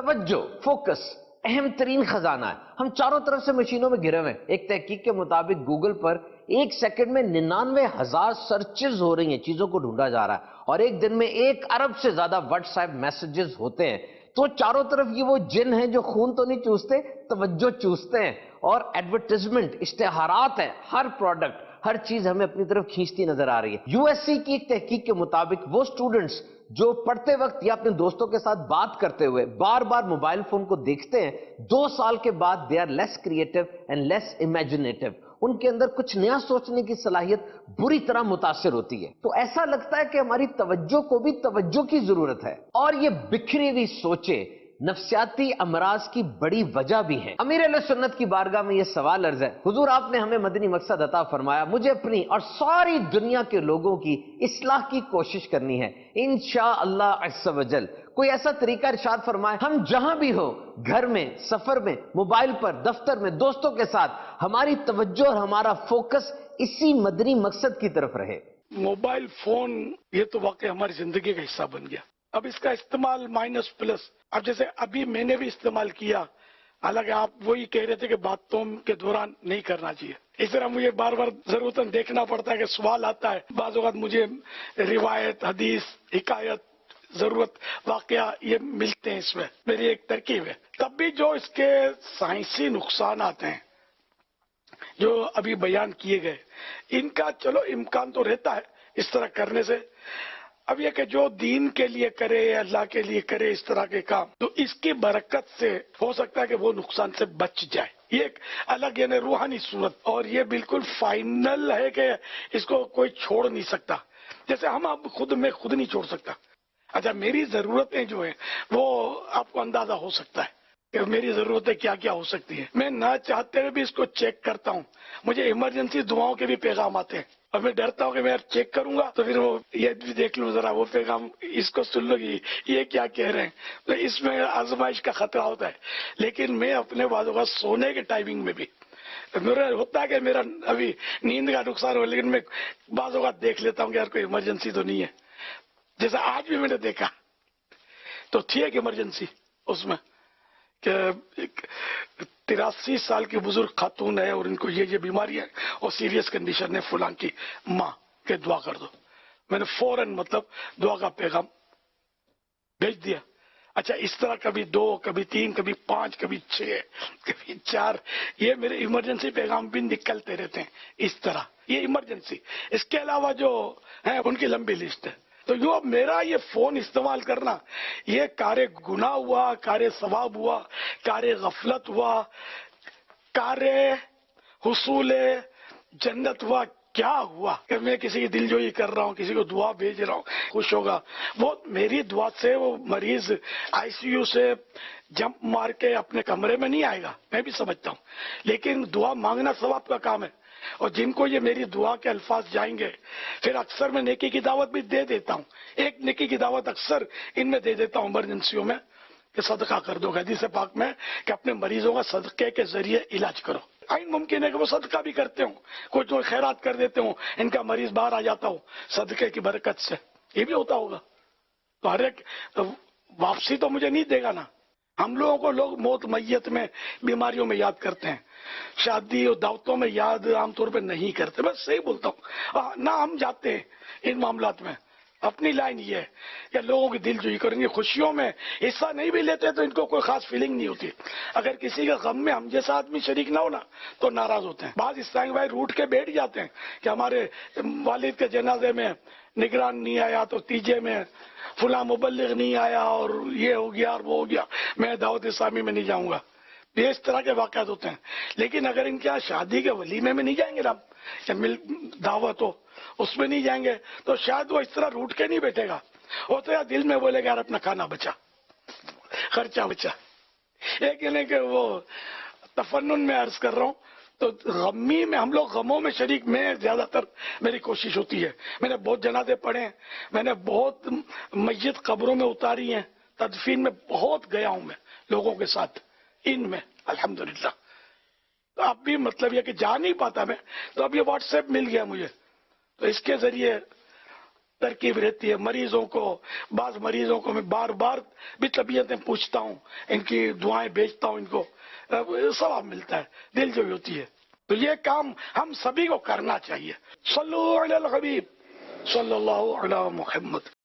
توجہ، فوکس اہم ترین خزانہ ہے. ہم چاروں طرف سے مشینوں میں گھرے ہوئے ہیں. ایک تحقیق کے مطابق گوگل پر ایک سیکنڈ میں 99,000 سرچز ہو رہی ہیں، چیزوں کو ڈھونڈا جا رہا ہے، اور ایک دن میں 1 ارب سے زیادہ واٹس ایپ میسجز ہوتے ہیں. تو چاروں طرف یہ وہ جن ہیں جو خون تو نہیں چوستے، توجہ چوستے ہیں. اور ایڈورٹیزمنٹ، اشتہارات ہیں، ہر پروڈکٹ، ہر چیز ہمیں اپنی طرف کھینچتی نظر آ رہی ہے. یو ایس سی کی ایک تحقیق کے مطابق وہ سٹوڈنٹس جو پڑھتے وقت یا اپنے دوستوں کے ساتھ بات کرتے ہوئے بار بار موبائل فون کو دیکھتے ہیں، 2 سال کے بعد they are less creative and less imaginative. ان کے اندر کچھ نیا سوچنے کی صلاحیت بری طرح متاثر ہوتی ہے. تو ایسا لگتا ہے کہ ہماری توجہ کو بھی توجہ کی ضرورت ہے. اور یہ بکھری ہوئی سوچیں نفسیاتی امراض کی بڑی وجہ بھی ہیں. امیر اہل سنت کی بارگاہ میں یہ سوال عرض ہے، حضور آپ نے ہمیں مدنی مقصد عطا فرمایا، مجھے اپنی اور ساری دنیا کے لوگوں کی اصلاح کی کوشش کرنی ہے انشاءاللہ عز و جل. کوئی ایسا طریقہ ارشاد فرمائے ہم جہاں بھی ہو، گھر میں، سفر میں، موبائل پر، دفتر میں، دوستوں کے ساتھ، ہماری توجہ اور ہمارا فوکس اسی مدنی مقصد کی طرف رہے. موبائل فون یہ تو واقعی ہماری زندگی کا حصہ بن گیا. اب اس کا استعمال مائنس پلس. اب جیسے ابھی میں نے بھی استعمال کیا، حالانکہ آپ وہی کہہ رہے تھے کہ باتوں کے دوران نہیں کرنا چاہیے. اس طرح مجھے بار بار ضرورتاً دیکھنا پڑتا ہے کہ سوال آتا ہے. بعض اوقات مجھے روایت، حدیث، حکایت، ضرورت، واقعہ یہ ملتے ہیں. اس میں میری ایک ترکیب ہے. تب بھی جو اس کے سائنسی نقصانات ہیں جو ابھی بیان کیے گئے، ان کا چلو امکان تو رہتا ہے اس طرح کرنے سے. اب یہ کہ جو دین کے لیے کرے، اللہ کے لیے کرے اس طرح کے کام، تو اس کی برکت سے ہو سکتا ہے کہ وہ نقصان سے بچ جائے. یہ ایک الگ یعنی روحانی صورت، اور یہ بالکل فائنل ہے کہ اس کو کوئی چھوڑ نہیں سکتا. جیسے ہم اب میں خود نہیں چھوڑ سکتا. اچھا، میری ضرورتیں جو ہیں وہ آپ کو اندازہ ہو سکتا ہے کہ میری ضرورتیں کیا کیا ہو سکتی ہیں. میں نہ چاہتے ہوئے بھی اس کو چیک کرتا ہوں. مجھے ایمرجنسی دعاؤں کے بھی پیغام آتے ہیں، اور میں ڈرتا ہوں کہ میں چیک کروں گا تو پھر وہ یہ بھی دیکھ لوں ذرا وہ پیغام، اس کو سن لو گی یہ کیا کہہ رہے ہیں. تو اس میں آزمائش کا خطرہ ہوتا ہے. لیکن میں اپنے بعض اوقات سونے کے ٹائمنگ میں بھی میرا ہوتا ہے کہ میرا ابھی نیند کا نقصان ہو، لیکن میں بعض اوقات دیکھ لیتا ہوں کہ یار کوئی ایمرجنسی تو نہیں ہے. جیسے آج بھی میں نے دیکھا تو تھی ایک ایمرجنسی اس میں کہ 83 سال کی بزرگ خاتون ہے اور ان کو یہ بیماری ہے اور سیریس کنڈیشن ہے فلاں کی ماں کہ دعا کر دو. میں نے فوراً دعا کا پیغام بھیج دیا. اچھا، اس طرح کبھی 2، کبھی 3، کبھی 5، کبھی 6، کبھی 4 یہ میرے ایمرجنسی پیغام بھی نکلتے رہتے ہیں. اس طرح یہ ایمرجنسی. اس کے علاوہ جو ہیں ان کی لمبی لسٹ ہے. تو جو میرا یہ فون استعمال کرنا یہ کار گناہ ہوا، کار ثواب ہوا، کار غفلت ہوا، کار حصول جنت ہوا. کیا ہوا کہ میں کسی کی دل جوئی کر رہا ہوں، کسی کو دعا بھیج رہا ہوں، خوش ہوگا وہ میری دعا سے. وہ مریض آئی سی یو سے جمپ مار کے اپنے کمرے میں نہیں آئے گا، میں بھی سمجھتا ہوں، لیکن دعا مانگنا ثواب کا کام ہے. اور جن کو یہ میری دعا کے الفاظ جائیں گے، پھر اکثر میں نیکی کی دعوت بھی دے دیتا ہوں. ایک نیکی کی دعوت اکثر ان میں دے دیتا ہوں ایمرجنسیوں میں کہ صدقہ کر دو. حدیث پاک میں کہ اپنے مریضوں کا صدقے کے ذریعے علاج کرو. آئین ممکن ہے کہ وہ صدقہ بھی کرتے ہوں، کچھ جو خیرات کر دیتے ہوں، ان کا مریض باہر آ جاتا ہو صدقے کی برکت سے. یہ بھی ہوتا ہوگا. تو ہر ایک واپسی تو مجھے نہیں دے گا نا. ہم لوگوں کو لوگ موت میت میں، بیماریوں میں یاد کرتے ہیں، شادی اور دعوتوں میں یاد عام طور پہ نہیں کرتے. بس صحیح بولتا ہوں نہ ہم جاتے ہیں ان معاملات میں. اپنی لائن یہ ہے کہ لوگوں کی دل جوئی کریں گے. خوشیوں میں حصہ نہیں بھی لیتے تو ان کو کوئی خاص فیلنگ نہیں ہوتی. اگر کسی کے غم میں ہم جیسا آدمی شریک نہ ہونا تو ناراض ہوتے ہیں. بعض اسلام بھائی روٹ کے بیٹھ جاتے ہیں کہ ہمارے والد کے جنازے میں نگران نہیں آیا تو تیجے میں فلاں مبلغ نہیں آیا اور یہ ہو گیا اور وہ ہو گیا، میں دعوت اسلامی میں نہیں جاؤں گا. یہ اس طرح کے واقعات ہوتے ہیں. لیکن اگر ان کے یہاں شادی کے ولیمے میں نہیں جائیں گے نا، یا دعوت ہو اس میں نہیں جائیں گے تو شاید وہ اس طرح روٹ کے نہیں بیٹھے گا. وہ تو یار دل میں بولے گا یار اپنا کھانا بچا، خرچہ بچا. ایک یعنی کہ وہ تفنن میں عرض کر رہا ہوں. تو غمی میں ہم لوگ غموں میں شریک، میں زیادہ تر میری کوشش ہوتی ہے. میں نے بہت جنازے پڑھے ہیں، میں نے بہت میت قبروں میں اتاری ہیں، تدفین میں بہت گیا ہوں میں لوگوں کے ساتھ ان میں الحمدللہ. تو اب بھی مطلب یہ کہ جا نہیں پاتا میں، تو اب یہ واٹس ایپ مل گیا مجھے، تو اس کے ذریعے ترکیب رہتی ہے مریضوں کو. بعض مریضوں کو میں بار بار بھی طبیعتیں پوچھتا ہوں, ان کی دعائیں بھیجتا ہوں, ان کو ثواب ملتا ہے, دل جوئی ہوتی ہے. تو یہ کام ہم سبھی کو کرنا چاہیے. صلو علی الحبیب صلی اللہ علی محمد.